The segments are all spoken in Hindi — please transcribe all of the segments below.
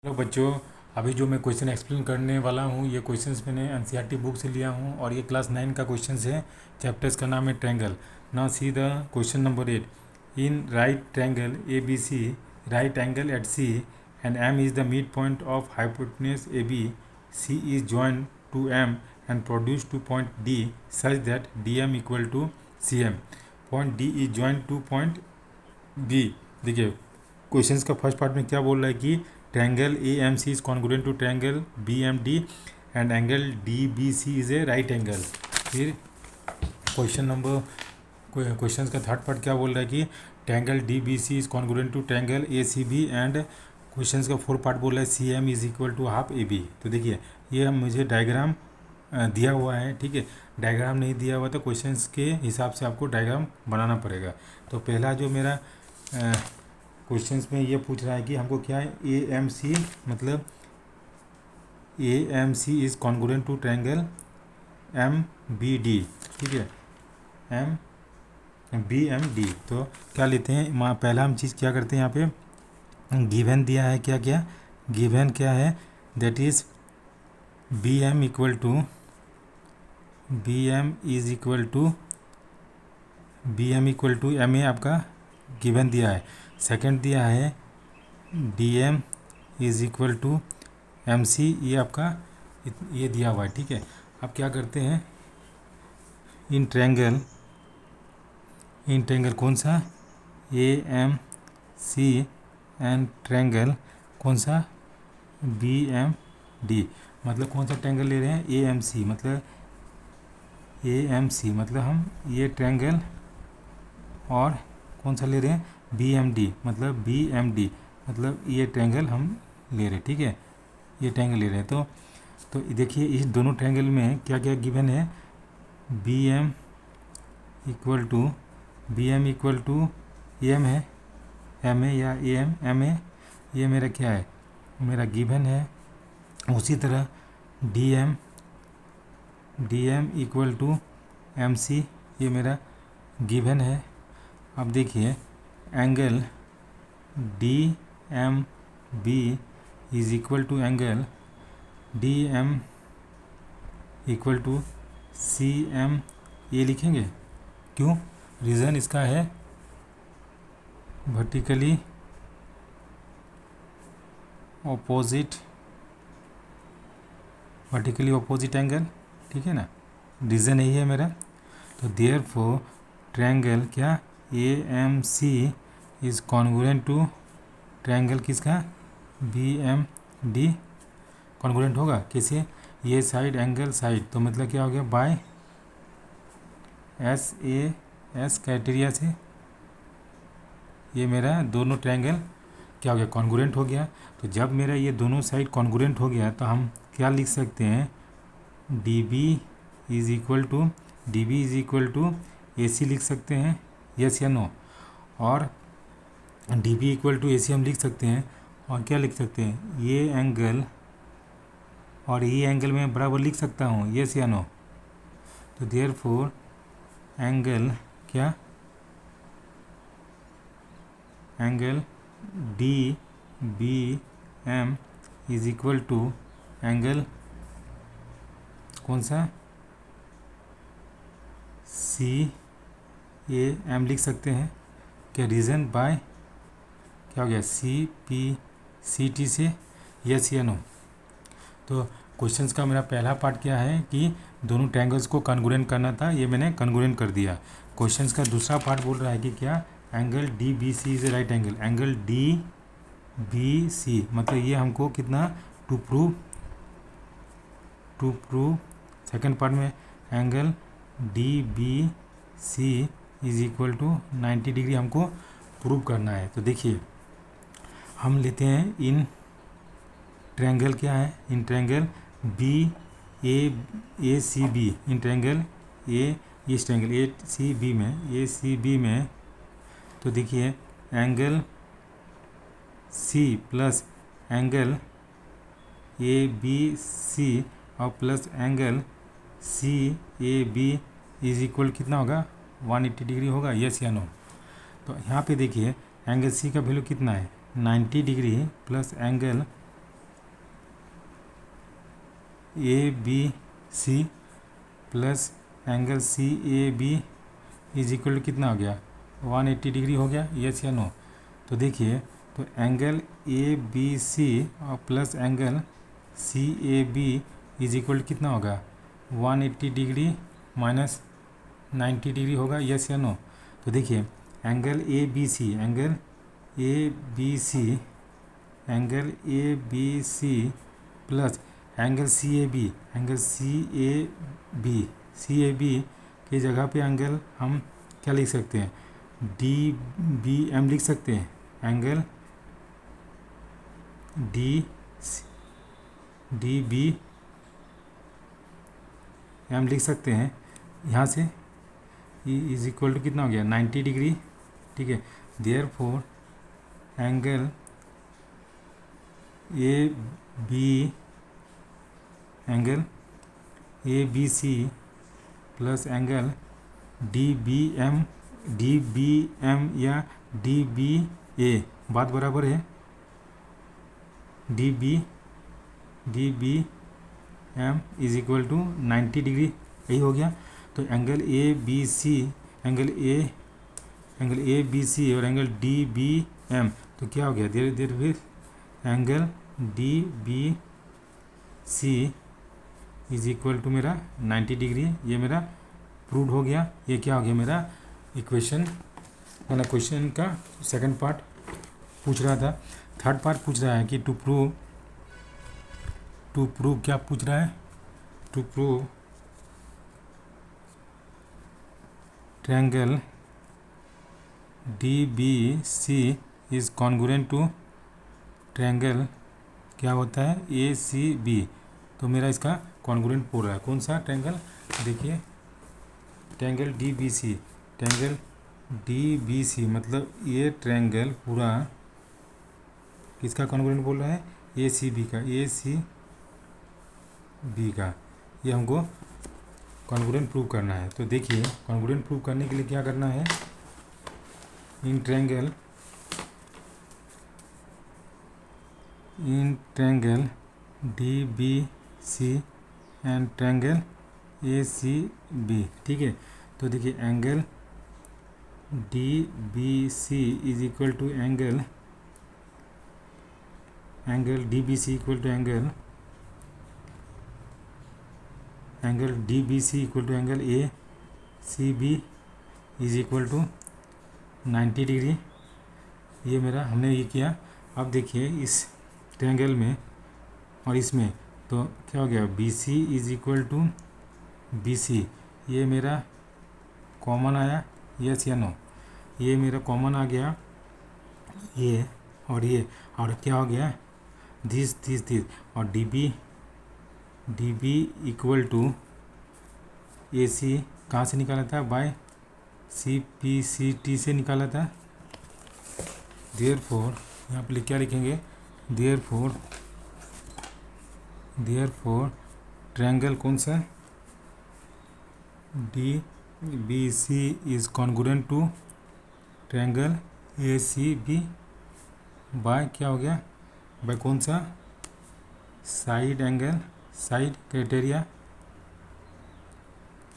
हेलो बच्चों, अभी जो मैं क्वेश्चन एक्सप्लेन करने वाला हूँ ये क्वेश्चंस मैंने एनसीईआरटी बुक से लिया हूँ और ये क्लास 9 का क्वेश्चंस है। चैप्टर्स का नाम है triangle. Now see the question number 8। In right triangle A B C, right angle at C and M is the mid point of hypotenuse A B, C is joined to M and produced to point D such that D M equal to C M. Point D is joined to point B. देखिए क्वेश्चंस का फर्स्ट पार्ट में क्या बोल रहा है कि triangle A M C is congruent to triangle B M D and angle D B C is a right angle. फिर क्वेश्चंस का थर्ड पार्ट क्या बोल रहा है कि triangle D B C is congruent to triangle A C B and questions का फोर्थ पार्ट बोल रहा है C M is equal to half A B. तो देखिए ये मुझे डायग्राम दिया हुआ है, ठीक है। डायग्राम नहीं दिया हुआ तो क्वेश्चंस के हिसाब से आपको डायग्राम बनाना पड़ेगा। तो पहला जो मेरा क्वेश्चंस में ये पूछ रहा है कि हमको क्या है, ए एम सी मतलब A M C is congruent to triangle M B D, ठीक है, एम बी एम डी। तो क्या लेते हैं, पहला हम चीज़ क्या करते हैं, यहाँ पे गिवन दिया है, क्या क्या गिवन क्या है, that is B M equal to B M is equal to B M equal to M A आपका गिवन दिया है। सेकंड दिया है D M is equal to M C, ये आपका ये दिया हुआ है, ठीक है। अब क्या करते हैं, इन ट्रायंगल कौन सा, A M C and triangle कौन सा, बी एम डी। मतलब कौन सा ट्रायंगल ले रहे हैं, ए एम सी मतलब हम ये ट्रायंगल, और कौन सा ले रहे हैं, बी एम डी मतलब मतलब ये ट्रायंगल हम ले रहे हैं, ठीक है, ये ट्रायंगल ले रहे हैं। तो देखिए इस दोनों ट्रायंगल में क्या क्या गिवन है, B M equal to M है, एम है या एम है, ये मेरा क्या है, मेरा गिवन है। उसी तरह D M equal to M C, ये मेरा गिवन है। अब देखिए angle D M B is equal to angle D M equal to C M, ये लिखेंगे, क्यों, रीज़न इसका है वर्टिकली अपोजिट एंगल, ठीक है ना, रीज़न यही है मेरा। तो देयरफॉर ट्रायंगल क्या, A M C is congruent to triangle किसका, बी एम डी। कॉन्ग्रुएंट होगा कैसे, ये साइड एंगल साइड, तो मतलब क्या हो गया, बाय एस क्राइटेरिया से ये मेरा दोनों ट्रायंगल क्या हो गया, कॉन्ग्रुएंट हो गया। तो जब मेरा ये दोनों साइड कॉन्ग्रुएंट हो गया तो हम क्या लिख सकते हैं, D B is equal to A C लिख सकते हैं, यस या नो। और D B equal to A C हम लिख सकते हैं, और क्या लिख सकते हैं, ये एंगल और ये एंगल में बराबर लिख सकता हूँ, यस या नो। तो देयरफॉर एंगल क्या, angle D B M is equal to angle कौन सा, सी ए एम लिख सकते हैं, क्या रीज़न बाय क्या हो गया, सी पी सी टी से, यस या नो। तो क्वेश्चंस का मेरा पहला पार्ट क्या है कि दोनों ट्रायंगल्स को कॉन्ग्रुएंट करना था, ये मैंने कॉन्ग्रुएंट कर दिया। क्वेश्चंस का दूसरा पार्ट बोल रहा है कि क्या, angle D B C is a right angle, angle D B C मतलब ये हमको कितना, टू प्रूव सेकेंड पार्ट में angle D B C is equal to 90 degree हमको प्रूव करना है। तो देखिए हम लेते हैं इन ट्रायंगल क्या है, in triangle B A C B, in triangle इस ट्रायंगल ए सी बी में तो देखिए angle C plus angle A B C और plus angle C A B is equal कितना होगा, 180 डिग्री होगा, यस या नो। तो यहाँ पे देखिए एंगल सी का वैल्यू कितना है, 90 degree plus angle A B C plus angle C A B is equal to कितना हो गया 180 डिग्री हो गया, यस या नो। तो देखिए, तो एंगल ए बी सी और plus angle C A B is equal to कितना होगा 180 डिग्री माइनस 90 डिग्री होगा, यस या नो। तो देखिए, angle A B C plus angle C A B की जगह पे एंगल हम क्या लिख सकते हैं, डी बी एम लिख सकते हैं। एंगल डी बी एम लिख सकते हैं यहाँ से। इज इक्वल टू कितना हो गया 90 डिग्री, ठीक है। Therefore angle A B C plus angle D B M या डी बी ए बात बराबर है D B M is equal to 90 degree, यही हो गया। तो एंगल ए बी सी और एंगल डी बी एम, तो क्या हो गया therefore angle D B C is equal to मेरा 90 डिग्री, ये मेरा प्रूव हो गया। ये क्या हो गया मेरा इक्वेशन, मैंने क्वेश्चन का सेकंड पार्ट पूछ रहा था। थर्ड पार्ट पूछ रहा है कि टू प्रूव क्या पूछ रहा है, to prove triangle D B C is congruent to triangle क्या होता है ए सी बी। तो मेरा इसका कॉन्ग्रुएंट बोल रहा है कौन सा ट्रायंगल, देखिए ट्रायंगल डी बी सी मतलब ये ट्रायंगल पूरा किसका कॉन्ग्रुएंट बोल रहा है, ए सी बी का, ये हमको कॉन्ग्रुएंट प्रूव करना है। तो देखिए, कॉन्ग्रुएंट प्रूव करने के लिए क्या करना है, in triangle D B C and triangle A C B, ठीक है। तो देखिए, angle D B C is equal to angle D B C equal to angle D B C equal to angle A C B is equal to 90 degree. ये मेरा हमने ये किया। अब देखिए, इस ट्रायंगल में और इसमें तो क्या हो गया, B C is equal to B C, ये मेरा कॉमन आया, यस या नो। ये मेरा कॉमन आ गया, ये और क्या हो गया दिस और D B equal to A C कहाँ से निकाला था, by C P C T से निकाला था। देयरफॉर यहाँ पे क्या लिखेंगे, देयरफॉर ट्रायंगल कौन सा D B C is congruent to triangle A C B by क्या हो गया, बाय कौन सा साइड क्राइटेरिया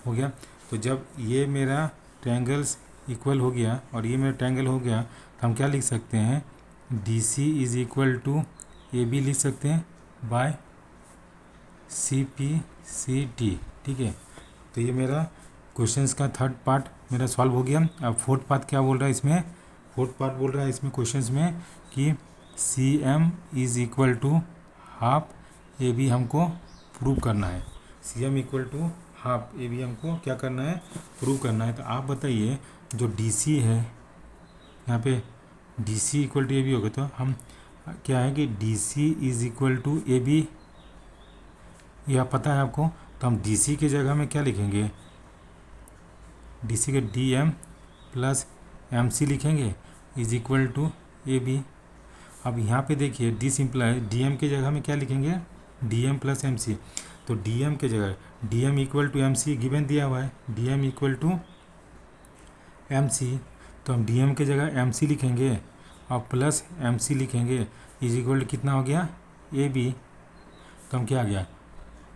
हो गया। तो जब ये मेरा ट्रायंगल्स इक्वल हो गया और ये मेरा ट्रायंगल हो गया, तो हम क्या लिख सकते हैं, D C is equal to A B लिख सकते हैं by C P C T, ठीक है। तो ये मेरा क्वेश्चंस का थर्ड पार्ट मेरा सॉल्व हो गया। अब फोर्थ पार्ट क्या बोल रहा है इसमें, फोर्थ पार्ट बोल रहा है इसमें क्वेश्चंस में कि C M is equal to half A B हमको प्रूव करना है। C M equal to half A B हमको क्या करना है, प्रूव करना है। तो आप बताइए, जो डी सी है यहाँ पे D C equal to A B होगा, तो हम क्या है कि D C is equal to A B, यह पता है आपको। तो हम डी सी की जगह में क्या लिखेंगे, डी सी के D M plus M C लिखेंगे is equal to A B. अब यहाँ पे देखिए, डी सिंपल डी एम की जगह में क्या लिखेंगे, D M plus M C. तो डी एम के जगह D M equal to M C given दिया हुआ है, D M equal to M C, तो हम डी एम के जगह एम सी लिखेंगे और प्लस एम सी लिखेंगे इज इक्वल टू कितना हो गया ए बी। तो हम क्या आ गया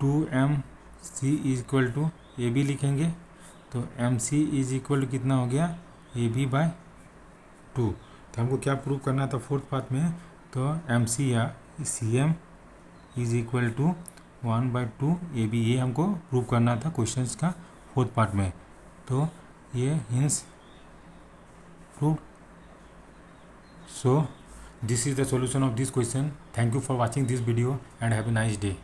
2MC is equal to AB लिखेंगे, तो MC इज इक्वल टू कितना हो गया AB/2। तो हमको क्या प्रूव करना था फोर्थ पार्ट में, तो MC या CM is equal to 1/2 AB, ये हमको प्रूव करना था क्वेश्चंस का फोर्थ पार्ट में। तो ये hints prove. So this is the solution of this question. Thank you for watching this video and have a nice day.